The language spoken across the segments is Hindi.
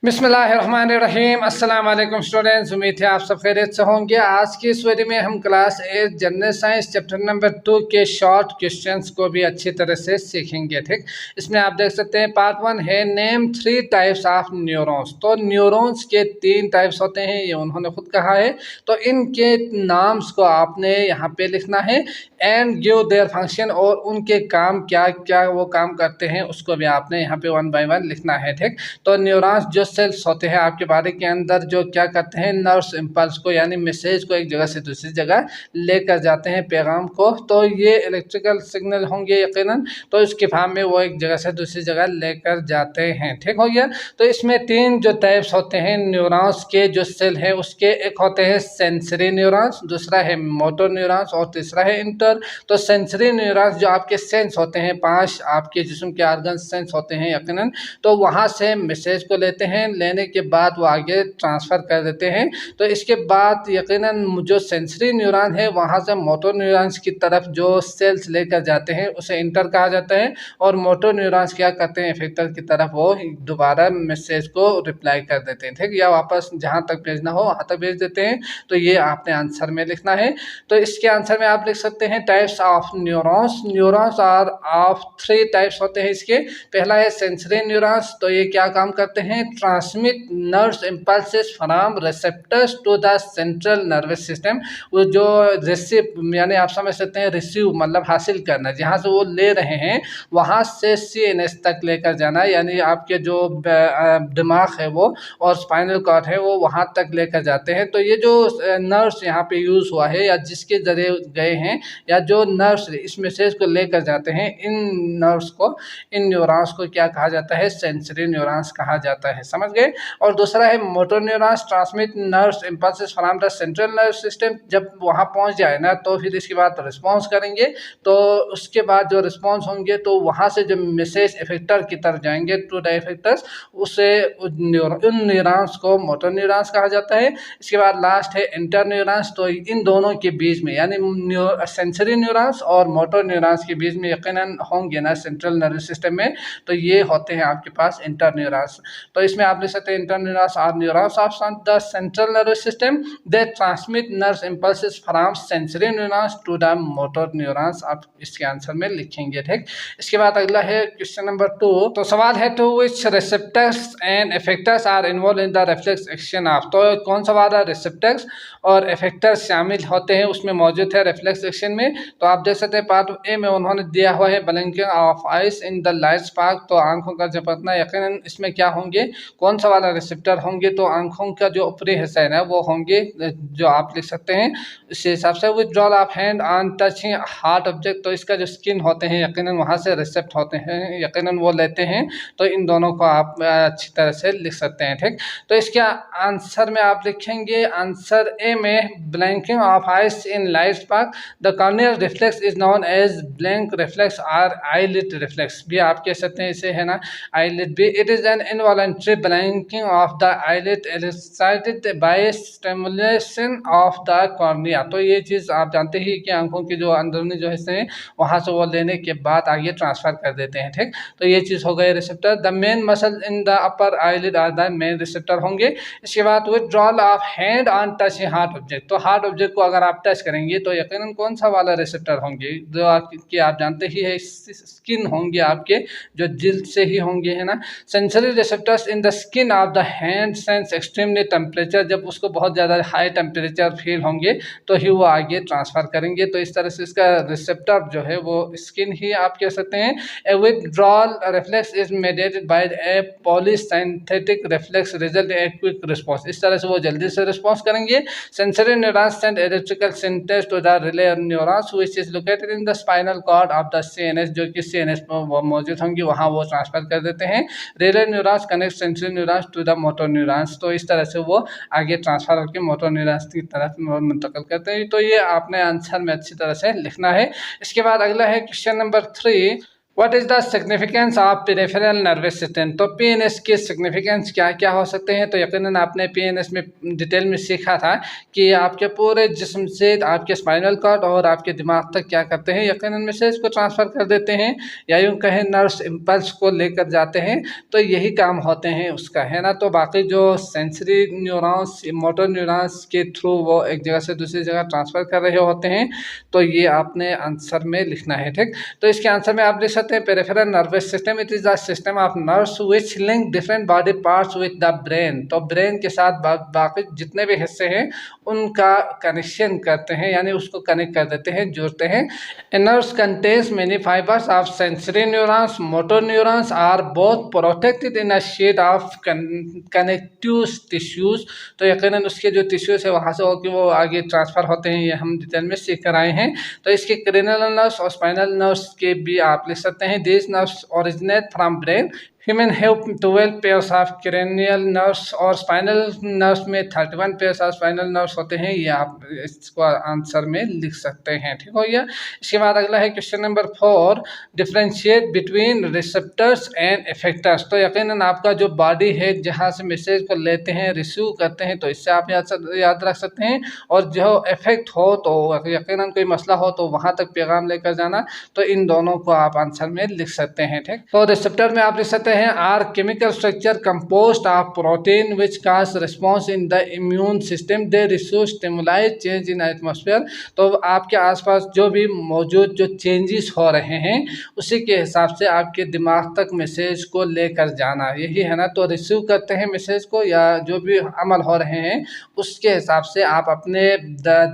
बिस्मिल्लाहिर्रहमानिर्रहीम। अस्सलाम वालेकुम स्टूडेंट्स, उम्मीद है आप सब खैरियत से होंगे। आज की इस वीडियो में हम class 8 general science chapter number 2 के शॉर्ट क्वेश्चंस को भी अच्छी तरह से सीखेंगे। ठीक, इसमें आप देख सकते हैं पार्ट 1 है नेम 3 टाइप्स ऑफ न्यूरॉन्स। तो न्यूरॉन्स के 3 टाइप्स होते हैं, ये उन्होंने खुद कहा है। तो इनके नाम्स को आपने यहाँ पे लिखना है एंड गिव देयर फंक्शन, और उनके काम क्या क्या वो काम करते हैं उसको भी आपने यहाँ पे 1 बाय 1 लिखना है। ठीक, तो न्यूरॉन्स जो सेल्स होते हैं आपके बॉडी के अंदर, जो क्या करते हैं नर्व्स इम्पल्स को यानी मैसेज को एक जगह से दूसरी जगह लेकर जाते हैं, पैगाम को। तो ये इलेक्ट्रिकल सिग्नल होंगे यकीनन, तो इसके फॉर्म में वो एक जगह से दूसरी जगह लेकर जाते हैं। ठीक हो गया। तो इसमें 3 जो टाइप्स होते हैं न्यूरॉन्स के जो सेल है उसके, एक होते हैं सेंसरी न्यूरॉन्स, दूसरा है मोटर न्यूरॉन्स और तीसरा है इंटर। तो सेंसरी न्यूरॉन्स जो आपके सेंस होते हैं, 5 आपके जिस्म के ऑर्गन सेंस होते हैं यकीनन, तो वहाँ से मैसेज को लेते हैं, लेने के बाद वो आगे ट्रांसफ़र कर देते हैं। तो इसके बाद यकीनन जो सेंसरी न्यूरॉन है वहाँ से मोटर न्यूरॉन्स की तरफ जो सेल्स लेकर जाते हैं उसे इंटर कहा जाता है, और मोटर न्यूरॉन्स क्या करते हैं इफेक्टर की तरफ वो दोबारा मैसेज को रिप्लाई कर देते हैं। ठीक, या वापस जहाँ तक भेजना हो वहाँ तक भेज देते हैं। तो ये आपने आंसर में लिखना है। तो इसके आंसर में आप लिख सकते हैं types of neurons. Neurons are of 3 types होते हैं इसके। पहला है सेंसरी न्यूरॉन्स, तो ये क्या काम करते हैं, transmit nerves impulses from receptors to the central nervous system. वो जो रिसीव यानी आप समझ सकते हैं रिसीव मतलब हासिल करना, जहाँ से वो ले रहे हैं वहाँ से CNS तक लेकर जाना, यानी आपके जो दिमाग है वो और स्पाइनल कॉर्ड है वो वहाँ तक लेकर जाते हैं। तो ये जो नर्व्स यहाँ पे यूज़ हुआ है या जिसके जरिए गए हैं, या जो नर्व्स इस मैसेज को लेकर जाते हैं, इन नर्व्स को, इन न्यूरॉन्स को क्या कहा जाता है, सेंसरी न्यूरॉन्स कहा जाता है। समझ गए। और दूसरा है motor neurons, transmit nerves impulses from the central nerve system. जब वहाँ पहुँच जाए ना तो फिर इसके बाद रिस्पॉन्स करेंगे, तो उसके बाद जो रिस्पॉन्स होंगे तो वहाँ से जो मैसेज इफेक्टर की तरफ जाएंगे टू द इफेक्टर्स, उसे उन न्यूरॉन्स को मोटर न्यूरॉन्स कहा जाता है। इसके बाद लास्ट है इंटर न्यूरॉन्स। तो इन दोनों के बीच में यानी सेंसरी न्यूरॉन्स और मोटर न्यूरॉन्स के बीच में यकीनन होंगे ना सेंट्रल नर्वस सिस्टम में, तो ये होते हैं आपके पास इंटर न्यूरॉन्स। तो इसमें आप लिख सकते हैं inter neurons are neurons of the central nervous system they transmit nerve impulses from sensory neurons to the motor neurons. आप इसके आंसर में लिखेंगे। ठीक, इसके बाद अगला है क्वेश्चन नंबर 2। तो सवाल है to which receptors and effectors are involve in the reflex action of. तो कौन सा वाला रिसेप्टर्स और इफेक्टर्स शामिल होते हैं उसमें मौजूद है रिफ्लेक्स एक्शन में। तो आप देख सकते हैं पार्ट ए में उन्होंने दिया हुआ है blinking of eyes in the light spark. तो आंखों का झपकना, यकीनन इसमें क्या होंगे, कौन सा वाला रिसेप्टर होंगे, तो आंखों का जो ऊपरी हिस्सा है ना वो होंगे, जो आप लिख सकते हैं इस हिसाब से। Withdrawal of hand on touching hard object, तो इसका जो स्किन होते हैं यकीनन वहाँ से रिसेप्ट होते हैं, यकीनन वो लेते हैं। तो इन दोनों को आप अच्छी तरह से लिख सकते हैं। ठीक, तो इसके आंसर में आप लिखेंगे आंसर ए में blinking of eyes in light spark. The corneal reflex is known as blink reflex और आईलिड रिफ्लेक्स भी आप कह सकते हैं इसे, है ना, आईलिड भी। It is an involuntary blinking of the eyelid excited by stimulation of the cornea. तो ये चीज़ आप जानते ही कि आंखों के जो अंदरूनी जो हिस्से हैं वहाँ से वो लेने के बाद आगे ट्रांसफर कर देते हैं। ठीक, तो ये चीज़ हो गई receptor. The main muscle in the upper eyelid are the main receptor होंगे। इसके बाद withdrawal of hand on touching hard object. तो हार्ड ऑब्जेक्ट को अगर आप टच करेंगे तो यकीनन कौन सा वाला रिसेप्टर होंगे, जो आपके आप जानते ही है स्किन होंगे आपके, जो जिल्द से ही होंगे, है ना। Sensory receptors in the skin of the hand sense extremely temperature. जब उसको बहुत ज़्यादा हाई टेम्परेचर फील होंगे तो ही वो आगे ट्रांसफ़र करेंगे। तो इस तरह से इसका रिसेप्टर जो है वो स्किन ही आप कह सकते हैं। A withdrawal reflex is mediated by a polysynthetic reflex result a quick response. इस तरह से वो जल्दी से रिस्पॉन्स करेंगे। Sensory neurons send electrical signals to the relay neurons which is located in the spinal cord of the CNS, जो कि CNS में वो मौजूद होंगी, वहाँ वो ट्रांसफर कर देते हैं। Relay neurons connect sensory neurons to the motor neurons. तो इस तरह से वो आगे ट्रांसफर होकर मोटर न्यूरॉन्स की तरफ मुंतकिल करते हैं। तो ये आपने आंसर में अच्छी तरह से लिखना है। इसके बाद अगला है question number 3। What is the significance of peripheral nervous system. तो पीएनएस के सिग्निफिकेंस क्या क्या हो सकते हैं। तो यकीनन आपने पीएनएस में डिटेल में सीखा था कि आपके पूरे जिस्म से आपके स्पाइनल कॉर्ड और आपके दिमाग तक क्या करते हैं, यकीनन मैसेज को ट्रांसफ़र कर देते हैं या यूँ कहें नर्व्स इम्पल्स को लेकर जाते हैं। तो यही काम होते हैं उसका, है ना। तो बाकी जो सेंसरी न्यूरॉन्स मोटर न्यूरॉन्स के थ्रू वो एक जगह से दूसरी जगह ट्रांसफ़र कर रहे होते हैं। तो ये आपने आंसर में लिखना है, ठीक। तो इसके आंसर में आप लिख सकते हैं peripheral nervous system it is the system of nerves which link different body parts with the brain. तो ब्रेन के साथ बाकी जितने भी हिस्से हैं उनका कनेक्शन करते हैं, यानी उसको कनेक्ट कर देते हैं, जोड़ते हैं। Nerves contains many fibres of sensory neurons motor neurons are both protected in a sheet of connective tissues. तो यकीनन उसके जो टिश्यूज है वहाँ से होकर वो आगे ट्रांसफर होते हैं, ये हम डिटेल में सीख कर आए हैं। तो इसके क्रेनियल नर्व्स और स्पाइनल नर्व्स के भी आप लिख सकते हैं। These nerves originate from brain. Human have 12 pairs of cranial nerves और स्पाइनल नर्व्स में 31 पेयर्स ऑफ स्पाइनल नर्व्स होते हैं। ये आप इसको आंसर में लिख सकते हैं, ठीक हो गया। इसके बाद अगला है question number 4, differentiate between receptors and effectors. तो यकीनन आपका जो बॉडी है जहाँ से मैसेज को लेते हैं रिसीव करते हैं, तो इससे आप याद रख सकते हैं। और जो इफेक्ट हो तो यकीनन कोई मसला हो तो वहाँ तक पैगाम लेकर जाना। तो इन दोनों को आप आंसर में लिख सकते हैं, ठीक। तो रिसेप्टर में आप लिख सकते हैं are chemical structure composed of protein which cause response in the immune system they receive stimuli change in atmosphere. तो आपके आसपास जो भी मौजूद जो चेंजेस हो रहे हैं उसी के हिसाब से आपके दिमाग तक मैसेज को लेकर जाना, यही है ना। तो रिसीव करते हैं मैसेज को या जो भी अमल हो रहे हैं उसके हिसाब से आप अपने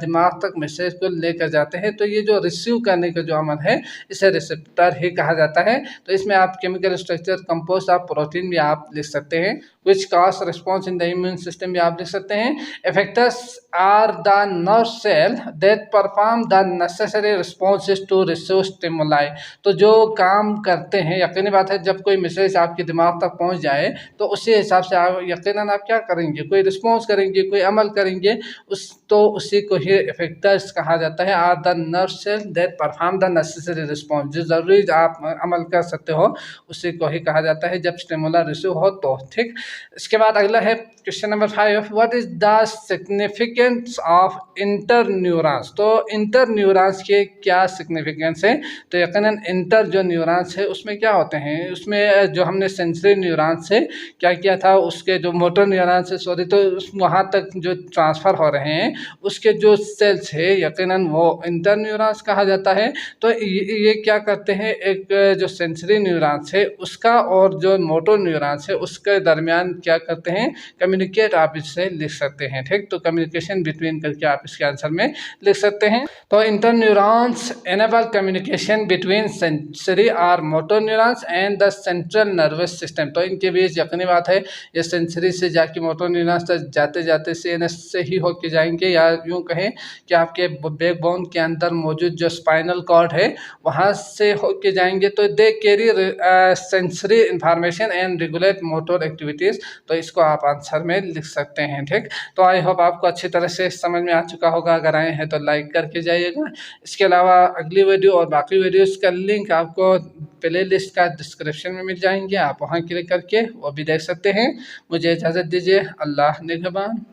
दिमाग तक मैसेज को लेकर जाते हैं। तो ये जो रिसीव करने का जो अमल है इसे रिसेप्टर ही कहा जाता है। तो इसमें आप chemical structure composed of protein भी आप लिख सकते हैं। Which cause response in the immune system भी आप लिख सकते हैं। Effectors are the nerve cell that perform the necessary responses to receive stimuli. तो जो काम करते हैं, यकीनी बात है जब कोई मैसेज आपके दिमाग तक पहुंच जाए तो उसी हिसाब से आप यकीनन आप क्या करेंगे, कोई रिस्पॉन्स करेंगे, कोई अमल करेंगे। उसी को ही इफेक्टर्स कहा जाता है। Are the nerve cell that perform the necessary response, जो ज़रूरी आप अमल कर सकते हो उसी को ही कहा जाता है जब स्टिमुला रिसीव हो तो, ठीक। इसके बाद अगला है question number 5, what is the significance of inter neurons. तो इंटर न्यूरॉन्स के क्या सिग्निफिकेंस है। तो यकीनन इंटर जो न्यूरॉन्स है उसमें क्या होते हैं, उसमें जो हमने सेंसरी न्यूरॉन्स से क्या किया था, उसके जो मोटर न्यूरॉन्स है सॉरी, तो वहाँ तक जो ट्रांसफ़र हो रहे हैं उसके जो सेल्स है यकीनन वो इंटर न्यूरॉन्स कहा जाता है। तो ये क्या करते हैं, एक जो सेंसरी न्यूरॉन्स है उसका और जो मोटर न्यूरॉन्स है उसके दरमियान क्या करते हैं, कम्युनिकेट आप इससे लिख सकते हैं, ठीक। तो कम्युनिकेशन बिटवीन करके आप इसके आंसर में लिख सकते हैं। तो inter neurons enable communication between sensory और motor neurons and the central nervous system. तो इनके बीच यकीनी बात है ये सेंसरी से जाके मोटर न्यूरॉन्स तक जाते जाते सीएनएस से ही होके जाएंगे, या यूँ कहें कि आपके बैकबोन के अंदर मौजूद जो स्पाइनल कॉर्ड है वहाँ से होके जाएंगे। तो they carry sensory information and regulate motor activities. तो इसको आप आंसर में लिख सकते हैं, ठीक। तो आई होप आपको अच्छी तरह से समझ में आ चुका होगा। अगर आए हैं तो लाइक करके जाइएगा। इसके अलावा अगली वीडियो और बाकी वीडियोस का लिंक आपको प्ले लिस्ट का डिस्क्रिप्शन में मिल जाएंगे, आप वहाँ क्लिक करके वो भी देख सकते हैं। मुझे इजाज़त दीजिए, अल्लाह निगहबान।